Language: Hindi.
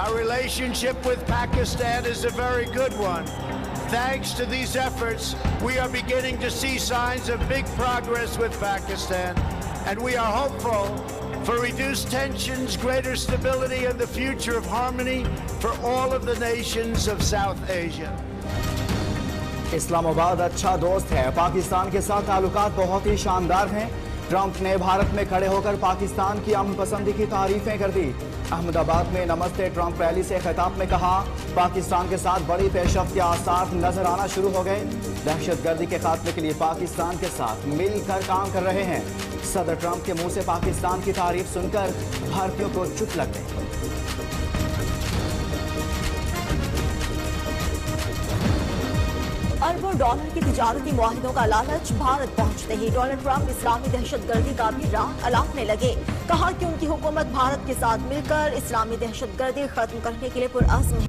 Our relationship with Pakistan is a very good one. Thanks to these efforts, we are beginning to see signs of big progress with Pakistan, and we are hopeful for reduced tensions, greater stability, and the future of harmony for all of the nations of South Asia. Islamabad अच्छा दोस्त है, पाकिस्तान के साथ ताल्लुकात बहुत ही शानदार हैं। ट्रंप ने भारत में खड़े होकर पाकिस्तान की अमन पसंदी की तारीफें कर दी। अहमदाबाद में नमस्ते ट्रंप रैली से खिताब में कहा, पाकिस्तान के साथ बड़ी पेशरफ्त के आसार नजर आना शुरू हो गए। दहशतगर्दी के खात्मे के लिए पाकिस्तान के साथ मिलकर काम कर रहे हैं। सदर ट्रंप के मुंह से पाकिस्तान की तारीफ सुनकर भारतीयों को चुप लग गई। अरबों डॉलर की तिजारती मुआहिदों का लालच भारत पहुंचते ही डोनाल्ड ट्रंप इस्लामी दहशतगर्दी का भी राह अलापने लगे। कहा कि उनकी हुकूमत भारत के साथ मिलकर इस्लामी दहशतगर्दी खत्म करने के लिए पुरअज़्म है।